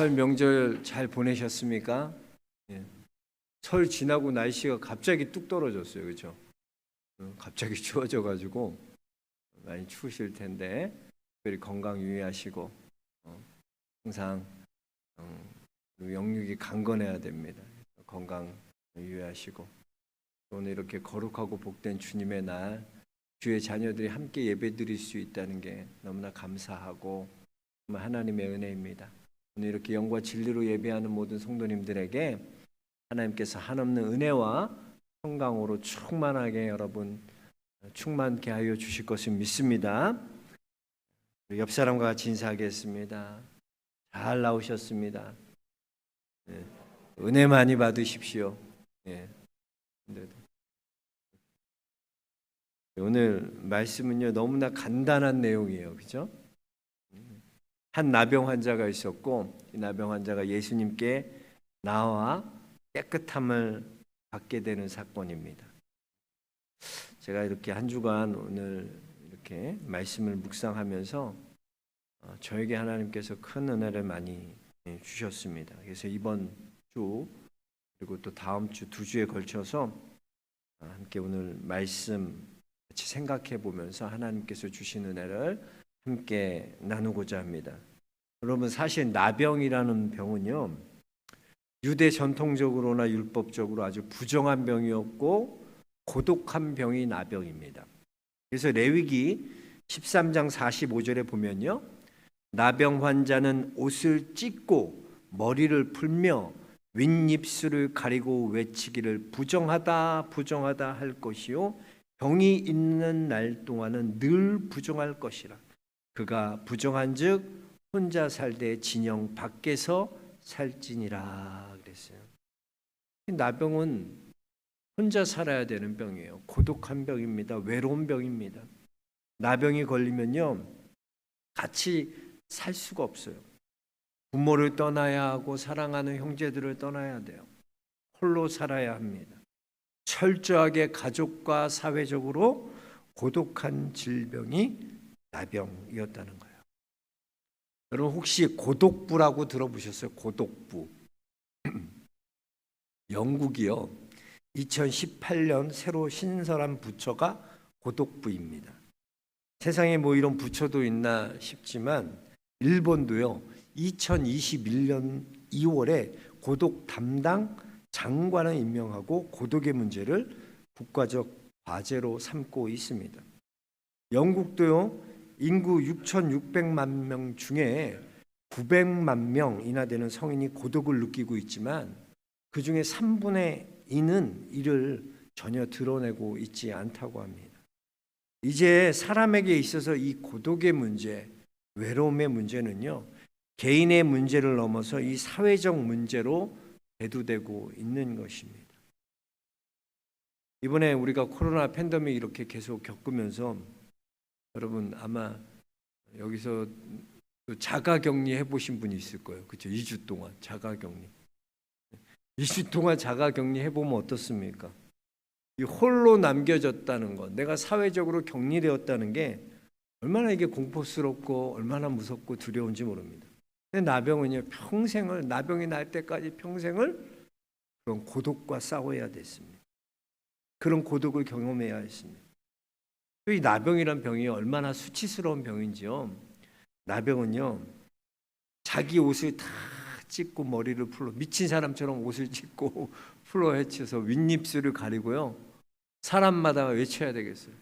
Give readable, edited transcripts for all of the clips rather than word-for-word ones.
설 명절 잘 보내셨습니까? 예. 설 지나고 날씨가 갑자기 뚝 떨어졌어요, 그렇죠? 갑자기 추워져가지고 많이 추우실 텐데 특별히 건강 유의하시고 항상 영육이 강건해야 됩니다. 건강 유의하시고 오늘 이렇게 거룩하고 복된 주님의 날, 주의 자녀들이 함께 예배드릴 수 있다는 게 너무나 감사하고 정말 하나님의 은혜입니다. 오늘 이렇게 영과 진리로 예배하는 모든 성도님들에게 하나님께서 한없는 은혜와 평강으로 충만하게 여러분 충만케 하여 주실 것을 믿습니다. 옆 사람과 같이 인사하겠습니다. 잘 나오셨습니다. 네. 은혜 많이 받으십시오. 네. 오늘 말씀은요 너무나 간단한 내용이에요, 그렇죠? 한 나병 환자가 있었고 이 나병 환자가 예수님께 나와 깨끗함을 받게 되는 사건입니다. 제가 이렇게 한 주간 오늘 이렇게 말씀을 묵상하면서 저에게 하나님께서 큰 은혜를 많이 주셨습니다. 그래서 이번 주 그리고 또 다음 주 두 주에 걸쳐서 함께 오늘 말씀 같이 생각해 보면서 하나님께서 주신 은혜를 함께 나누고자 합니다. 여러분 사실 나병이라는 병은요 유대 전통적으로나 율법적으로 아주 부정한 병이었고 고독한 병이 나병입니다. 그래서 레위기 13장 45절에 보면요 나병 환자는 옷을 찢고 머리를 풀며 윗입술을 가리고 외치기를 부정하다 부정하다 할 것이요 병이 있는 날 동안은 늘 부정할 것이라. 그가 부정한즉 혼자 살되 진영 밖에서 살지니라 그랬어요. 나병은 혼자 살아야 되는 병이에요. 고독한 병입니다. 외로운 병입니다. 나병이 걸리면요 같이 살 수가 없어요. 부모를 떠나야 하고 사랑하는 형제들을 떠나야 돼요. 홀로 살아야 합니다. 철저하게 가족과 사회적으로 고독한 질병이 나병이었다는 거예요. 여러분 혹시 고독부라고 들어보셨어요? 고독부. 영국이요 2018년 새로 신설한 부처가 고독부입니다. 세상에 뭐 이런 부처도 있나 싶지만 일본도요 2021년 2월에 고독 담당 장관을 임명하고 고독의 문제를 국가적 과제로 삼고 있습니다. 영국도요 인구 6,600만 명 중에 900만 명이나 되는 성인이 고독을 느끼고 있지만 그 중에 3분의 2는 이를 전혀 드러내고 있지 않다고 합니다. 이제 사람에게 있어서 이 고독의 문제, 외로움의 문제는요 개인의 문제를 넘어서 이 사회적 문제로 대두되고 있는 것입니다. 이번에 우리가 코로나 팬데믹 이렇게 계속 겪으면서 여러분 아마 여기서 자가격리 해보신 분이 있을 거예요. 그렇죠? 2주 동안 자가격리. 2주 동안 자가격리 해보면 어떻습니까? 이 홀로 남겨졌다는 것, 내가 사회적으로 격리되었다는 게 얼마나 이게 공포스럽고 얼마나 무섭고 두려운지 모릅니다. 근데 나병은요 평생을 나병이 날 때까지 평생을 그런 고독과 싸워야 됐습니다. 그런 고독을 경험해야 했습니다. 이 나병이란 병이 얼마나 수치스러운 병인지요. 나병은요 자기 옷을 다 찢고 머리를 풀러 미친 사람처럼 옷을 찢고 풀러 헤쳐서 윗입술을 가리고요 사람마다 외쳐야 되겠어요.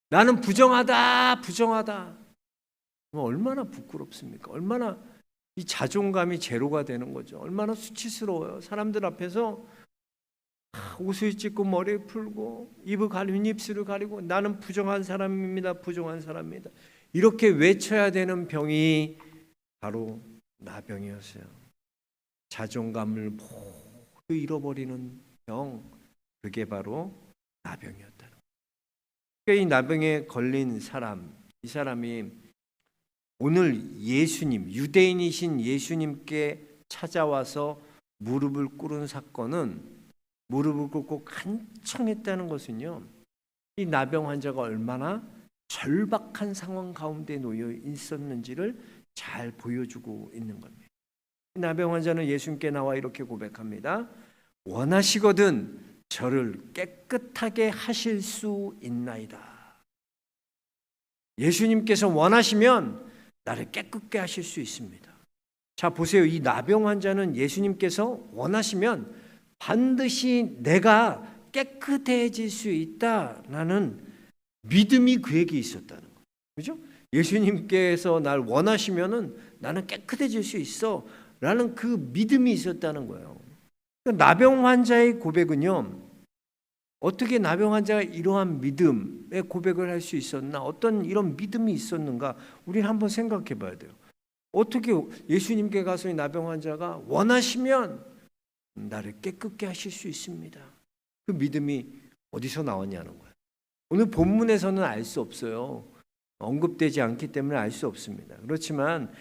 나는 부정하다 부정하다. 얼마나 부끄럽습니까? 얼마나 이 자존감이 제로가 되는 거죠. 얼마나 수치스러워요. 사람들 앞에서 옷을 찢고 머리를 풀고 입을 가리고 윗입술을 가리고 나는 부정한 사람입니다. 부정한 사람입니다. 이렇게 외쳐야 되는 병이 바로 나병이었어요. 자존감을 모두 잃어버리는 병, 그게 바로 나병이었다는 거예요. 이 나병에 걸린 사람, 이 사람이 오늘 예수님, 유대인이신 예수님께 찾아와서 무릎을 꿇은 사건은 무릎을 꿇고 간청했다는 것은요 이 나병 환자가 얼마나 절박한 상황 가운데 놓여 있었는지를 잘 보여주고 있는 겁니다. 나병 환자는 예수님께 나와 이렇게 고백합니다. 원하시거든 저를 깨끗하게 하실 수 있나이다. 예수님께서 원하시면 나를 깨끗게 하실 수 있습니다. 자, 보세요. 이 나병 환자는 예수님께서 원하시면 반드시 내가 깨끗해질 수 있다라는 믿음이 그에게 있었다는 거예요. 그죠? 예수님께서 날 원하시면은 나는 깨끗해질 수 있어 라는 그 믿음이 있었다는 거예요. 그러니까 나병 환자의 고백은요, 어떻게 나병 환자가 이러한 믿음의 고백을 할 수 있었나, 어떤 이런 믿음이 있었는가, 우리는 한번 생각해 봐야 돼요. 어떻게 예수님께 가서 이 나병 환자가 원하시면 나를 깨끗게 하실 수 있습니다. 그 믿음이 어디서 나왔냐는 거예요. 오늘 본문에서는 알 수 없어요. 언급되지 않기 때문에 알 수 없습니다. 그렇지만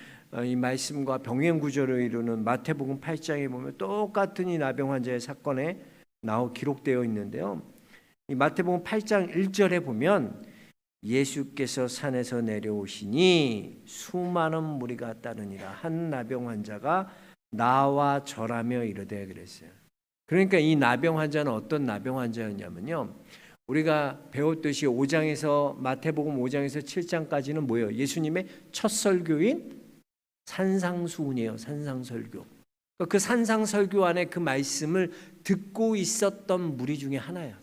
이 말씀과 병행 구조를 이루는 마태복음 8장에 보면 똑같은 이 나병 환자의 사건에 기록되어 있는데요. 이 마태복음 8장 1절에 보면 예수께서 산에서 내려오시니 수많은 무리가 따르니라. 한 나병 환자가 나와 절하며 이르되 그랬어요. 그러니까 이 나병 환자는 어떤 나병 환자였냐면요, 우리가 배웠듯이 5장에서 마태복음 5장에서 7장까지는 뭐예요? 예수님의 첫 설교인 산상수훈이에요. 산상설교. 그 산상설교 안에 그 말씀을 듣고 있었던 무리 중에 하나예요.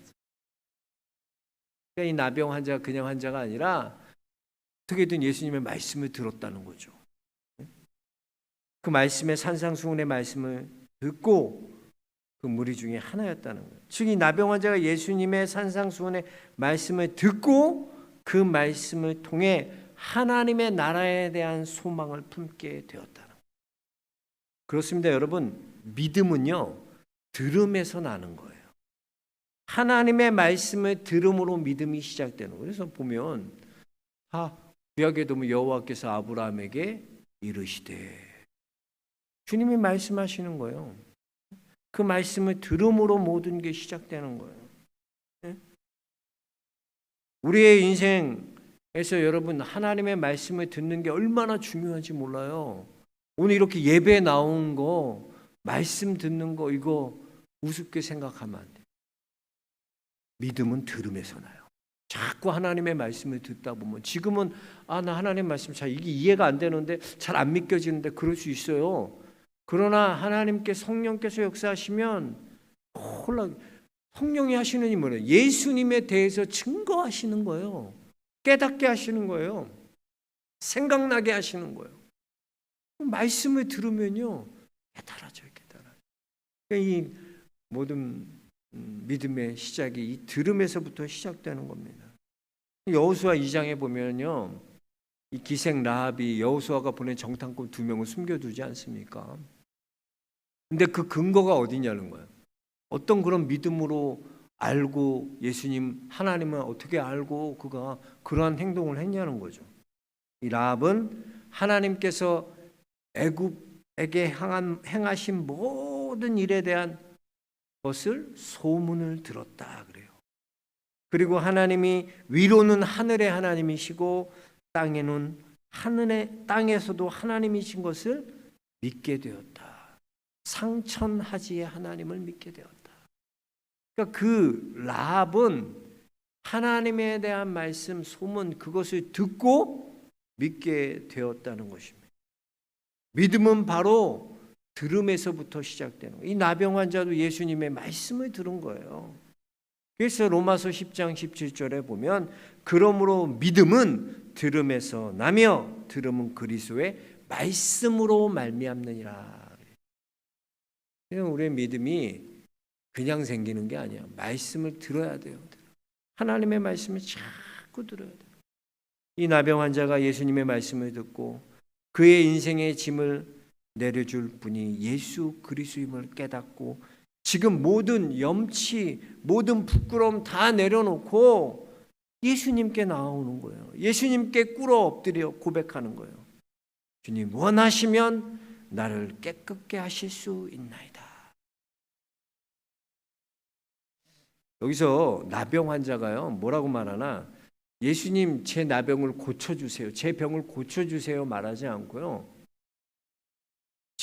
이 나병 환자가 그냥 환자가 아니라 어떻게든 예수님의 말씀을 들었다는 거죠. 그 말씀의 산상수훈의 말씀을 듣고 그 무리 중에 하나였다는 거예요. 즉 이 나병 환자가 예수님의 산상수훈의 말씀을 듣고 그 말씀을 통해 하나님의 나라에 대한 소망을 품게 되었다는 거예요. 그렇습니다, 여러분. 믿음은요, 들음에서 나는 거예요. 하나님의 말씀을 들음으로 믿음이 시작되는 거예요. 그래서 보면 구약에도 뭐 여호와께서 아브라함에게 이르시되, 주님이 말씀하시는 거예요. 그 말씀을 들음으로 모든 게 시작되는 거예요. 우리의 인생에서 여러분 하나님의 말씀을 듣는 게 얼마나 중요한지 몰라요. 오늘 이렇게 예배 나온 거, 말씀 듣는 거, 이거 우습게 생각하면 안 돼요. 믿음은 들음에서 나요. 자꾸 하나님의 말씀을 듣다 보면, 지금은 나 하나님 말씀 잘 이게 이해가 안 되는데, 잘 안 믿겨지는데, 그럴 수 있어요. 그러나 하나님께 성령께서 역사하시면 성령이 하시는 이 뭐예요? 예수님에 대해서 증거하시는 거예요. 깨닫게 하시는 거예요. 생각나게 하시는 거예요. 말씀을 들으면요, 깨달아져요. 이 모든 믿음의 시작이 이 들음에서부터 시작되는 겁니다. 여호수아 2장에 보면요, 이 기생 라합이 여호수아가 보낸 정탐꾼 2명을 숨겨두지 않습니까? 근데 그 근거가 어디냐는 거예요. 어떤 그런 믿음으로 알고, 예수님 하나님을 어떻게 알고 그가 그러한 행동을 했냐는 거죠. 이 라합은 하나님께서 애굽에게 행하신 모든 일에 대한 것을 소문을 들었다 그래요. 그리고 하나님이 위로는 하늘의 하나님이시고 땅에서도 하나님이신 것을 믿게 되었다. 상천하지의 하나님을 믿게 되었다. 그러니까 그 라합은 하나님에 대한 말씀, 소문, 그것을 듣고 믿게 되었다는 것입니다. 믿음은 바로 들음에서부터 시작되는 거예요. 이 나병 환자도 예수님의 말씀을 들은 거예요. 그래서 로마서 10장 17절에 보면 그러므로 믿음은 들음에서 나며 들음은 그리스도의 말씀으로 말미암느니라. 우리의 믿음이 그냥 생기는 게 아니야. 말씀을 들어야 돼요. 하나님의 말씀을 자꾸 들어야 돼요. 이 나병 환자가 예수님의 말씀을 듣고 그의 인생의 짐을 내려줄 분이 예수 그리스도임을 깨닫고 지금 모든 염치, 모든 부끄러움 다 내려놓고 예수님께 나오는 거예요. 예수님께 꿇어 엎드려 고백하는 거예요. 주님 원하시면 나를 깨끗게 하실 수 있나이다. 여기서 나병 환자가요, 뭐라고 말하나, 예수님 제 나병을 고쳐주세요, 제 병을 고쳐주세요 말하지 않고요,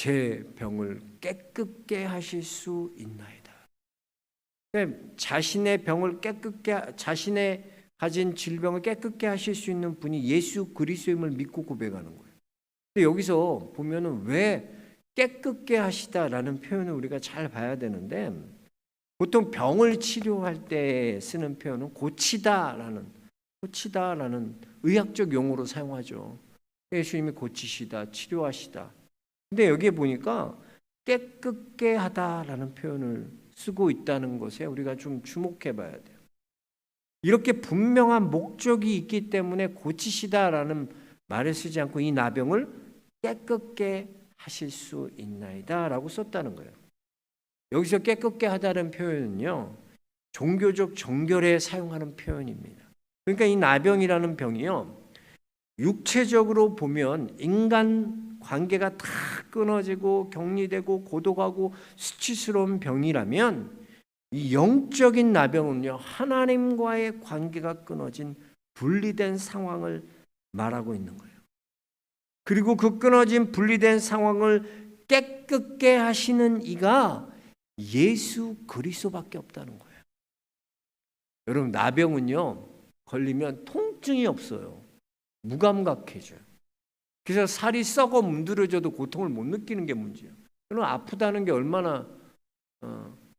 제 병을 깨끗게 하실 수 있나이다. 자신의 병을 깨끗게, 자신의 가진 질병을 깨끗게 하실 수 있는 분이 예수 그리스도임을 믿고 고백하는 거예요. 근데 여기서 보면은 왜 깨끗게 하시다라는 표현을 우리가 잘 봐야 되는데, 보통 병을 치료할 때 쓰는 표현은 고치다라는 의학적 용어로 사용하죠. 예수님이 고치시다, 치료하시다. 근데 여기에 보니까 깨끗게 하다라는 표현을 쓰고 있다는 것에 우리가 좀 주목해 봐야 돼요. 이렇게 분명한 목적이 있기 때문에 고치시다라는 말을 쓰지 않고 이 나병을 깨끗게 하실 수 있나이다 라고 썼다는 거예요. 여기서 깨끗게 하다는 표현은요, 종교적 정결에 사용하는 표현입니다. 그러니까 이 나병이라는 병이요, 육체적으로 보면 인간 관계가 다 끊어지고 격리되고 고독하고 수치스러운 병이라면, 이 영적인 나병은요, 하나님과의 관계가 끊어진 분리된 상황을 말하고 있는 거예요. 그리고 그 끊어진 분리된 상황을 깨끗게 하시는 이가 예수 그리스도밖에 없다는 거예요. 여러분, 나병은요, 걸리면 통증이 없어요. 무감각해져요. 그래서 살이 썩어 문드러져도 고통을 못 느끼는 게 문제예요. 그럼 아프다는 게 얼마나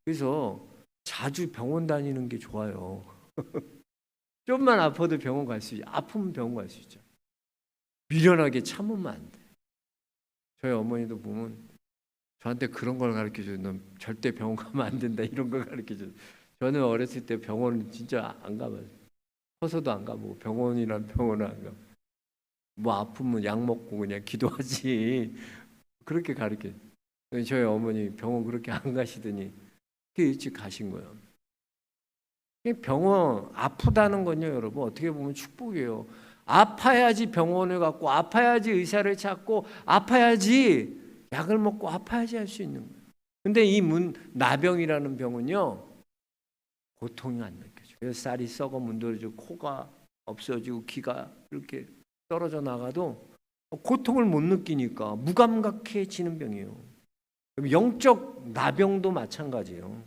그래서 자주 병원 다니는 게 좋아요. 좀만 아파도 병원 갈 수 있죠. 아프면 병원 갈 수 있죠. 미련하게 참으면 안 돼. 저희 어머니도 보면 저한테 그런 걸 가르쳐줘요. 넌 절대 병원 가면 안 된다, 이런 걸 가르쳐줘요. 저는 어렸을 때 병원 진짜 안 가봐요. 커서도 안 가보고 병원이란 병원을 안 가고, 뭐 아프면 약 먹고 그냥 기도하지, 그렇게 가르쳐요. 저희 어머니 병원 그렇게 안 가시더니 일찍 가신 거예요. 병원 아프다는 건요, 여러분, 어떻게 보면 축복이에요. 아파야지 병원을 갔고, 아파야지 의사를 찾고, 아파야지 약을 먹고, 아파야지 할 수 있는 거예요. 근데 이 나병이라는 병은요, 고통이 안 느껴져요. 그래서 쌀이 썩어 문드러지고, 코가 없어지고, 귀가 이렇게 떨어져 나가도 고통을 못 느끼니까 무감각해지는 병이에요. 영적 나병도 마찬가지예요.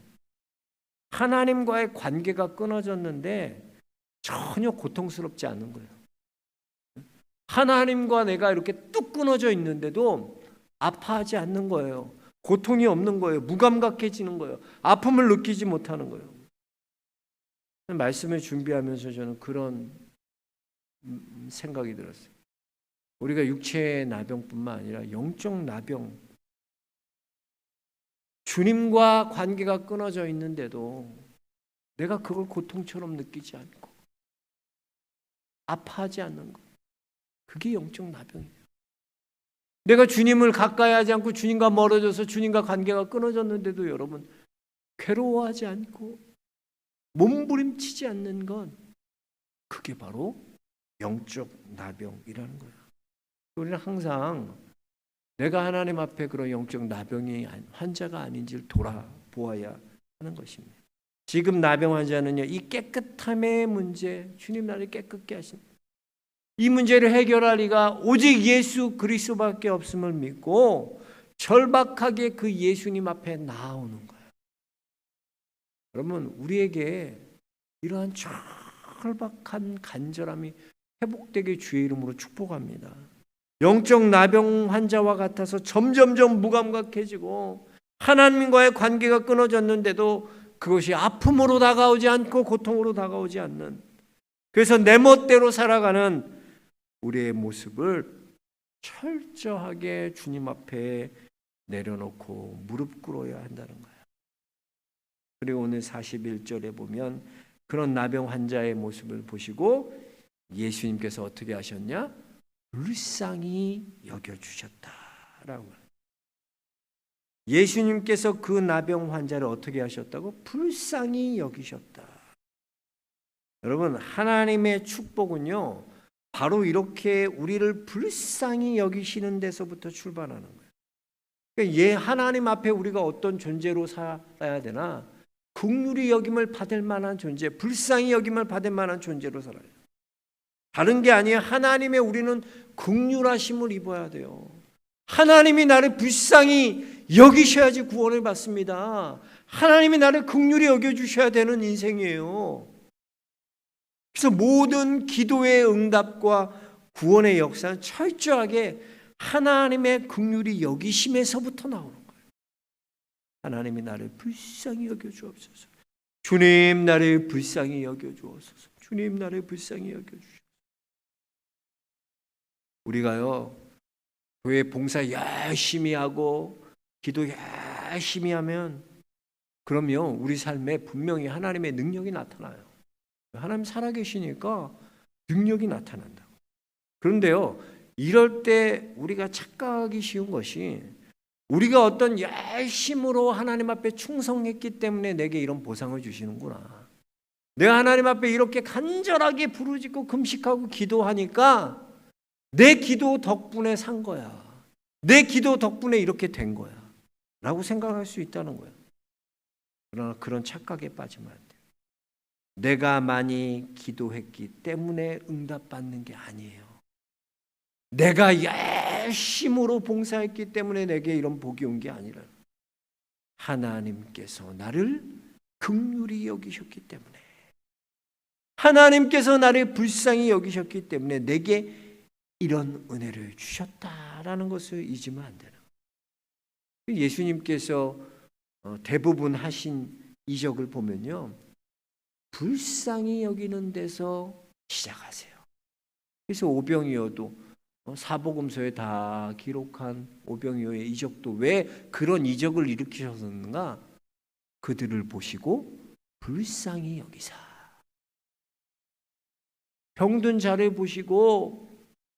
하나님과의 관계가 끊어졌는데 전혀 고통스럽지 않은 거예요. 하나님과 내가 이렇게 뚝 끊어져 있는데도 아파하지 않는 거예요. 고통이 없는 거예요. 무감각해지는 거예요. 아픔을 느끼지 못하는 거예요. 말씀을 준비하면서 저는 그런 생각이 들었어요. 우리가 육체의 나병뿐만 아니라 영적 나병, 주님과 관계가 끊어져 있는데도 내가 그걸 고통처럼 느끼지 않고 아파하지 않는 것, 그게 영적 나병이에요. 내가 주님을 가까이 하지 않고 주님과 멀어져서 주님과 관계가 끊어졌는데도 여러분 괴로워하지 않고 몸부림치지 않는 건, 그게 바로 영적 나병이라는 거예요. 우리는 항상 내가 하나님 앞에 그런 영적 나병이 환자가 아닌지를 돌아보아야 하는 것입니다. 지금 나병 환자는요, 이 깨끗함의 문제, 주님 나를 깨끗게 하신 이 문제를 해결할 리가 오직 예수 그리스도밖에 없음을 믿고 절박하게 그 예수님 앞에 나아오는 거예요. 여러분, 우리에게 이러한 절박한 간절함이 회복되게 주의 이름으로 축복합니다. 영적 나병 환자와 같아서 점점점 무감각해지고 하나님과의 관계가 끊어졌는데도 그것이 아픔으로 다가오지 않고 고통으로 다가오지 않는, 그래서 내 멋대로 살아가는 우리의 모습을 철저하게 주님 앞에 내려놓고 무릎 꿇어야 한다는 거예요. 그리고 오늘 41절에 보면 그런 나병 환자의 모습을 보시고 예수님께서 어떻게 하셨냐? 불쌍히 여겨주셨다라고. 예수님께서 그 나병 환자를 어떻게 하셨다고? 불쌍히 여기셨다. 여러분, 하나님의 축복은요, 바로 이렇게 우리를 불쌍히 여기시는 데서부터 출발하는 거예요. 그러니까 하나님 앞에 우리가 어떤 존재로 살아야 되나? 긍휼히 여김을 받을 만한 존재, 불쌍히 여김을 받을 만한 존재로 살아요. 다른 게 아니에요. 하나님의 우리는 긍휼하심을 입어야 돼요. 하나님이 나를 불쌍히 여기셔야지 구원을 받습니다. 하나님이 나를 긍휼히 여겨주셔야 되는 인생이에요. 그래서 모든 기도의 응답과 구원의 역사는 철저하게 하나님의 긍휼히 여기심에서부터 나오는 거예요. 하나님이 나를 불쌍히 여겨주옵소서. 주님 나를 불쌍히 여겨주옵소서. 주님 나를 불쌍히 여겨주옵소서. 우리가요, 교회 봉사 열심히 하고 기도 열심히 하면 그러면 우리 삶에 분명히 하나님의 능력이 나타나요. 하나님 살아계시니까 능력이 나타난다. 그런데요, 이럴 때 우리가 착각하기 쉬운 것이 우리가 어떤 열심으로 하나님 앞에 충성했기 때문에 내게 이런 보상을 주시는구나. 내가 하나님 앞에 이렇게 간절하게 부르짖고 금식하고 기도하니까 내 기도 덕분에 산 거야. 내 기도 덕분에 이렇게 된 거야. 라고 생각할 수 있다는 거예요. 그러나 그런 착각에 빠지면 안 돼요. 내가 많이 기도했기 때문에 응답받는 게 아니에요. 내가 열심으로 봉사했기 때문에 내게 이런 복이 온 게 아니라 하나님께서 나를 긍휼히 여기셨기 때문에, 하나님께서 나를 불쌍히 여기셨기 때문에 내게 이런 은혜를 주셨다라는 것을 잊으면 안 되는 거예요. 예수님께서 대부분 하신 이적을 보면요, 불쌍히 여기는 데서 시작하세요. 그래서 오병이어도 사복음서에 다 기록한 오병이어의 이적도 왜 그런 이적을 일으키셨는가? 그들을 보시고 불쌍히 여기사, 병든 자를 보시고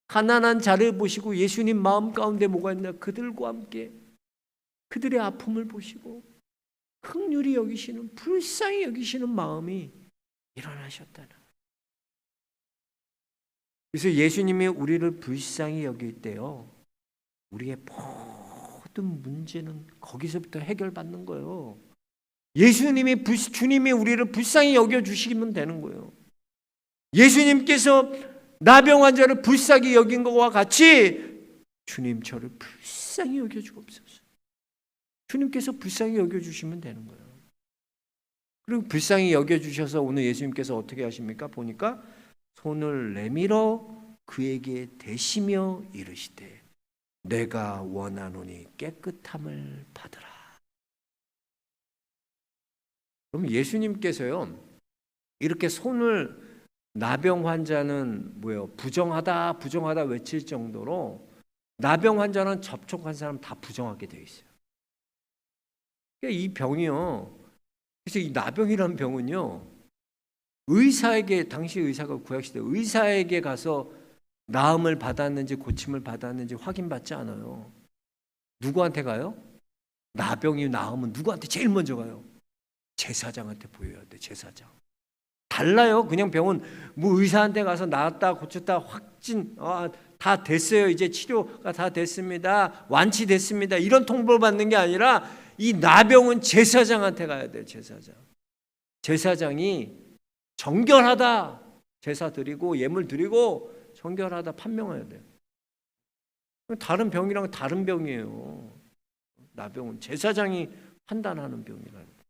가난한 자를 보시고 예수님 마음 가운데 뭐가 있나? 그들과 함께 그들의 아픔을 보시고 긍휼히 여기시는, 불쌍히 여기시는 마음이 일어나셨다는. 그래서 예수님이 우리를 불쌍히 여길 때요, 우리의 모든 문제는 거기서부터 해결받는 거예요. 주님이 우리를 불쌍히 여겨주시면 되는 거예요. 예수님께서 나병 환자를 불쌍히 여긴 것과 같이 주님 저를 불쌍히 여겨주옵소서. 주님께서 불쌍히 여겨주시면 되는 거예요. 그리고 불쌍히 여겨주셔서 오늘 예수님께서 어떻게 하십니까? 보니까 손을 내밀어 그에게 대시며 이르시되 내가 원하노니 깨끗함을 받으라. 그럼 예수님께서요, 이렇게 손을, 나병 환자는 뭐예요? 부정하다 부정하다 외칠 정도로 나병 환자는 접촉한 사람 다 부정하게 되어 있어요. 그러니까 이 병이요, 그래서 이 나병이라는 병은요, 의사에게, 당시 의사가 구약시대 의사에게 가서 나음을 받았는지 고침을 받았는지 확인받지 않아요. 누구한테 가요? 나병이 나으면 누구한테 제일 먼저 가요? 제사장한테 보여야 돼. 제사장. 달라요. 그냥 병원 뭐 의사한테 가서 나았다 고쳤다 확진 다 됐어요. 이제 치료가 다 됐습니다. 완치됐습니다. 이런 통보를 받는 게 아니라 이 나병은 제사장한테 가야 돼요. 제사장. 제사장이 정결하다, 제사 드리고 예물 드리고 정결하다 판명해야 돼요. 다른 병이랑 다른 병이에요. 나병은 제사장이 판단하는 병이라는.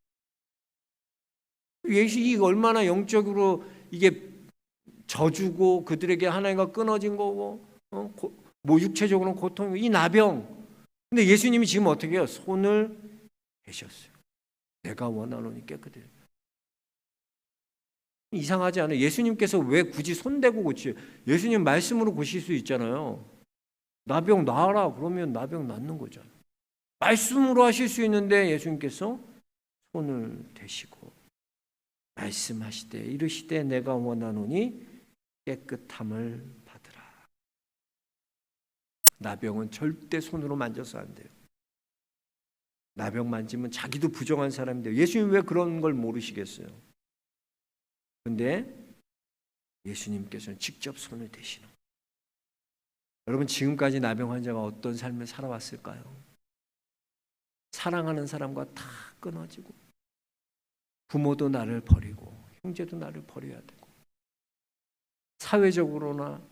예수님이 얼마나 영적으로 이게 저주고 그들에게 하나님과 끊어진 거고, 뭐 육체적으로는 고통이고 이 나병. 근데 예수님이 지금 어떻게 해요? 손을 대셨어요. 내가 원하노니 깨끗해. 이상하지 않아요? 예수님께서 왜 굳이 손대고 고치요? 예수님 말씀으로 고칠 수 있잖아요. 나병 나아라 그러면 나병 낫는 거잖아요. 말씀으로 하실 수 있는데 예수님께서 손을 대시고 말씀하시되 이르시되 내가 원하노니 깨끗함을 받으라. 나병은 절대 손으로 만져서 안 돼요. 나병 만지면 자기도 부정한 사람인데 예수님 왜 그런 걸 모르시겠어요? 근데 예수님께서는 직접 손을 대시는 거예요. 여러분, 지금까지 나병 환자가 어떤 삶을 살아왔을까요? 사랑하는 사람과 다 끊어지고 부모도 나를 버리고 형제도 나를 버려야 되고 사회적으로나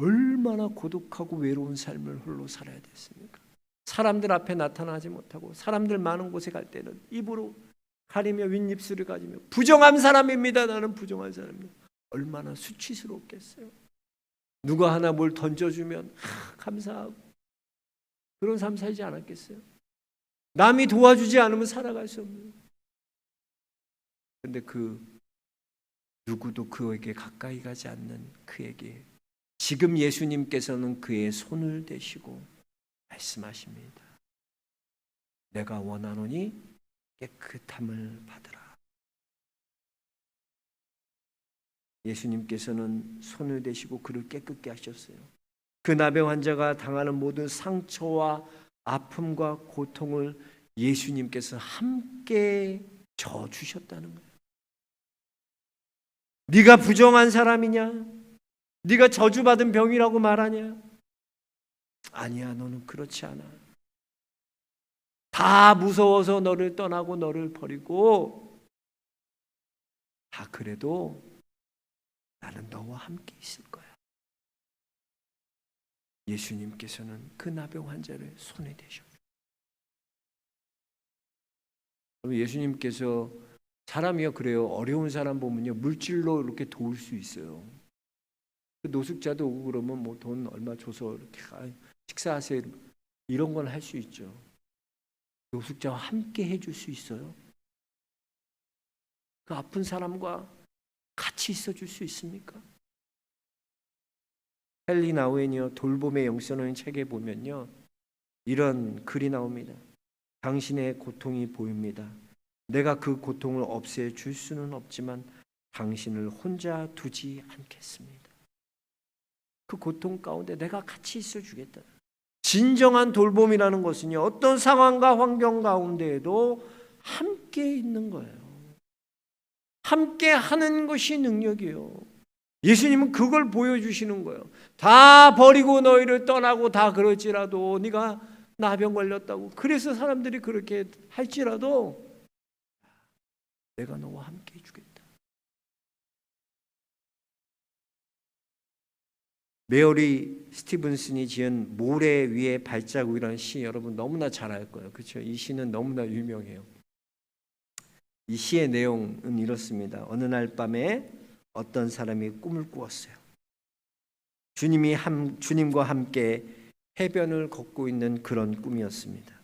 얼마나 고독하고 외로운 삶을 홀로 살아야 됐습니까? 사람들 앞에 나타나지 못하고 사람들 많은 곳에 갈 때는 입으로 가리며 윗입술을 가지며 부정한 사람입니다. 나는 부정한 사람입니다. 얼마나 수치스럽겠어요. 누가 하나 뭘 던져주면 감사하고 그런 삶 살지 않았겠어요? 남이 도와주지 않으면 살아갈 수 없는. 그런데 그 누구도 그에게 가까이 가지 않는 그에게 지금 예수님께서는 그의 손을 대시고 말씀하십니다. 내가 원하노니 깨끗함을 받으라. 예수님께서는 손을 대시고 그를 깨끗게 하셨어요. 그 나병 환자가 당하는 모든 상처와 아픔과 고통을 예수님께서 함께 져주셨다는 거예요. 네가 부정한 사람이냐? 네가 저주받은 병이라고 말하냐? 아니야, 너는 그렇지 않아. 다 무서워서 너를 떠나고 너를 버리고 다 그래도 나는 너와 함께 있을 거야. 예수님께서는 그 나병 환자를 손에 대셔. 예수님께서 사람이요 그래요. 어려운 사람 보면요 물질로 이렇게 도울 수 있어요. 노숙자도 오고 그러면 뭐 돈 얼마 줘서 이렇게 식사하세요 이런 건 할 수 있죠. 노숙자와 함께 해줄 수 있어요? 그 아픈 사람과 같이 있어줄 수 있습니까? 헨리 나우엔이요 돌봄의 영성이라는 책에 보면요 이런 글이 나옵니다. 당신의 고통이 보입니다. 내가 그 고통을 없애줄 수는 없지만 당신을 혼자 두지 않겠습니다. 그 고통 가운데 내가 같이 있어주겠다. 진정한 돌봄이라는 것은요 어떤 상황과 환경 가운데에도 함께 있는 거예요. 함께 하는 것이 능력이에요. 예수님은 그걸 보여주시는 거예요. 다 버리고 너희를 떠나고 다 그럴지라도 네가 나병 걸렸다고 그래서 사람들이 그렇게 할지라도 내가 너와 함께 해주겠다. 메어리 스티븐슨이 지은 모래 위의 발자국이라는 시 여러분 너무나 잘 알 거예요. 그렇죠? 이 시는 너무나 유명해요. 이 시의 내용은 이렇습니다. 어느 날 밤에 어떤 사람이 꿈을 꾸었어요. 주님과 함께 해변을 걷고 있는 그런 꿈이었습니다.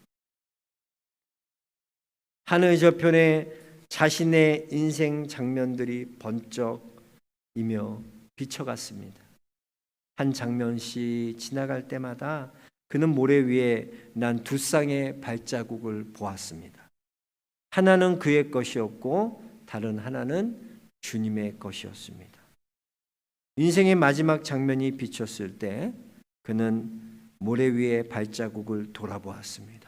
하늘 저편에 자신의 인생 장면들이 번쩍이며 비춰갔습니다. 한 장면씩 지나갈 때마다 그는 모래 위에 난 두 쌍의 발자국을 보았습니다. 하나는 그의 것이었고 다른 하나는 주님의 것이었습니다. 인생의 마지막 장면이 비쳤을 때 그는 모래 위의 발자국을 돌아보았습니다.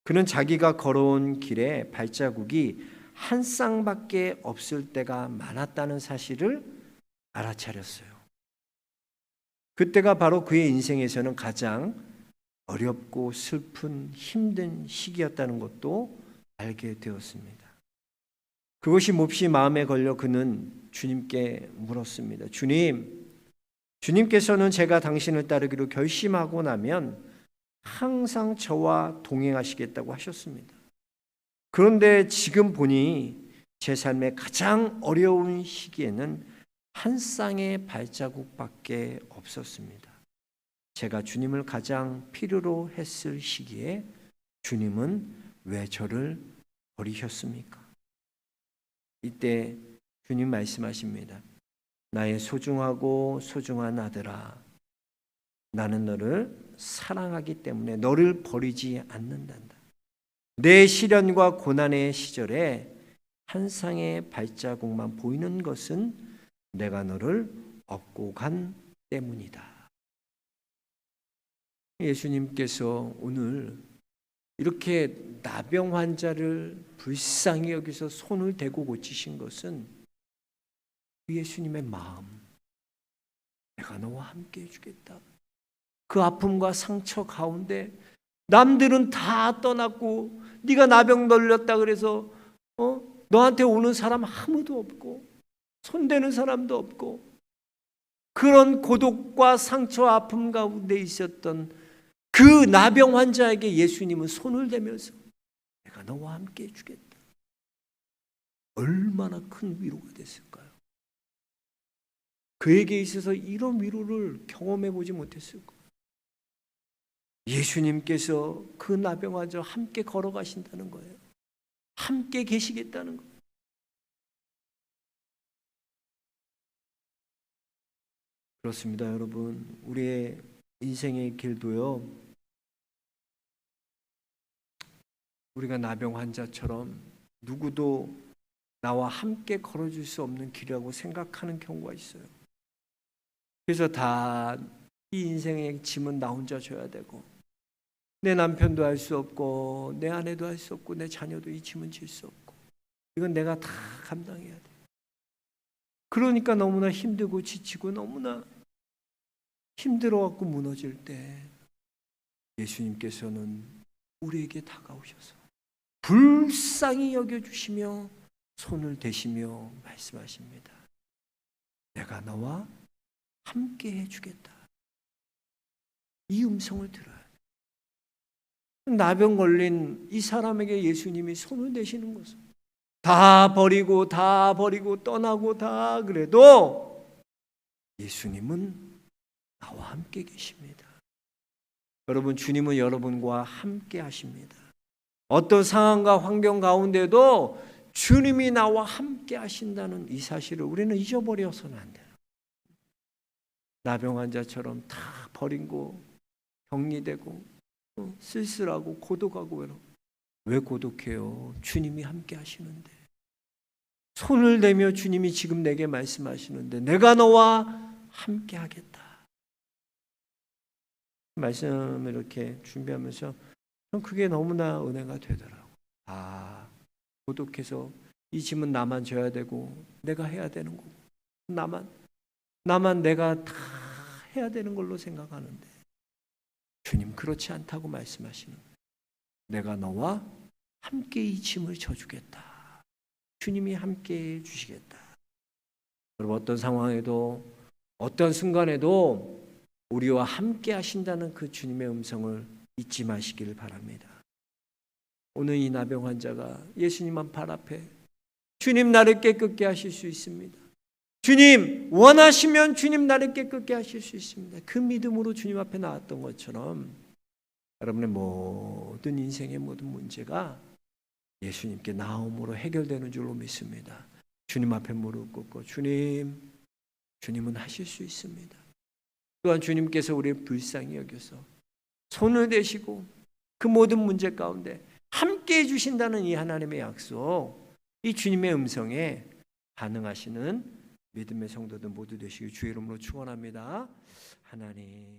그는 자기가 걸어온 길에 발자국이 한 쌍밖에 없을 때가 많았다는 사실을 알아차렸어요. 그때가 바로 그의 인생에서는 가장 어렵고 슬픈 힘든 시기였다는 것도 알게 되었습니다. 그것이 몹시 마음에 걸려 그는 주님께 물었습니다. 주님께서는 제가 당신을 따르기로 결심하고 나면 항상 저와 동행하시겠다고 하셨습니다. 그런데 지금 보니 제 삶의 가장 어려운 시기에는 한 쌍의 발자국밖에 없었습니다. 제가 주님을 가장 필요로 했을 시기에 주님은 왜 저를 버리셨습니까? 이때 주님 말씀하십니다. 나의 소중하고 소중한 아들아, 나는 너를 사랑하기 때문에 너를 버리지 않는단다. 내 시련과 고난의 시절에 한 쌍의 발자국만 보이는 것은 내가 너를 업고 간 때문이다. 예수님께서 오늘 이렇게 나병 환자를 불쌍히 여기서 손을 대고 고치신 것은 예수님의 마음, 내가 너와 함께 해주겠다. 그 아픔과 상처 가운데 남들은 다 떠났고 네가 나병 걸렸다 그래서 너한테 오는 사람 아무도 없고 손대는 사람도 없고 그런 고독과 상처와 아픔 가운데 있었던 그 나병 환자에게 예수님은 손을 대면서 내가 너와 함께 해주겠다. 얼마나 큰 위로가 됐을까요? 그에게 있어서 이런 위로를 경험해 보지 못했을 거예요. 예수님께서 그 나병 환자와 함께 걸어가신다는 거예요. 함께 계시겠다는 거예요. 그렇습니다, 여러분. 우리의 인생의 길도요, 우리가 나병 환자처럼 누구도 나와 함께 걸어줄 수 없는 길이라고 생각하는 경우가 있어요. 그래서 다 이 인생의 짐은 나 혼자 져야 되고, 내 남편도 할 수 없고, 내 아내도 할 수 없고, 내 자녀도 이 짐은 질 수 없고, 이건 내가 다 감당해야 돼. 그러니까 너무나 힘들고 지치고 너무나 힘들어갖고 무너질 때 예수님께서는 우리에게 다가오셔서 불쌍히 여겨주시며 손을 대시며 말씀하십니다. 내가 너와 함께 해주겠다. 이 음성을 들어야 돼. 나병 걸린 이 사람에게 예수님이 손을 대시는 것은 다 버리고 떠나고 다 그래도 예수님은 나와 함께 계십니다. 여러분, 주님은 여러분과 함께 하십니다. 어떤 상황과 환경 가운데도 주님이 나와 함께 하신다는 이 사실을 우리는 잊어버려서는 안 돼요. 나병 환자처럼 다 버리고 격리되고 쓸쓸하고 고독하고 외로워. 왜 고독해요? 주님이 함께 하시는데. 손을 대며 주님이 지금 내게 말씀하시는데 내가 너와 함께 하겠다. 말씀을 이렇게 준비하면서 그게 너무나 은혜가 되더라고요. 고독해서 이 짐은 나만 져야 되고 내가 해야 되는 거고 나만 내가 다 해야 되는 걸로 생각하는데 주님 그렇지 않다고 말씀하시는 거예요. 내가 너와 함께 이 짐을 져주겠다. 주님이 함께 해주시겠다. 여러분, 어떤 상황에도 어떤 순간에도 우리와 함께 하신다는 그 주님의 음성을 잊지 마시기를 바랍니다. 오늘 이 나병 환자가 예수님 발 앞에 주님 나를 깨끗게 하실 수 있습니다. 주님 원하시면 주님 나를 깨끗게 하실 수 있습니다. 그 믿음으로 주님 앞에 나왔던 것처럼 여러분의 모든 인생의 모든 문제가 예수님께 나옴으로 해결되는 줄로 믿습니다. 주님 앞에 무릎 꿇고 주님은 하실 수 있습니다. 또한 주님께서 우리를 불쌍히 여겨서 손을 대시고 그 모든 문제 가운데 함께 해주신다는 이 하나님의 약속, 이 주님의 음성에 반응하시는 믿음의 성도들 모두 되시길 주의 이름으로 축원합니다. 하나님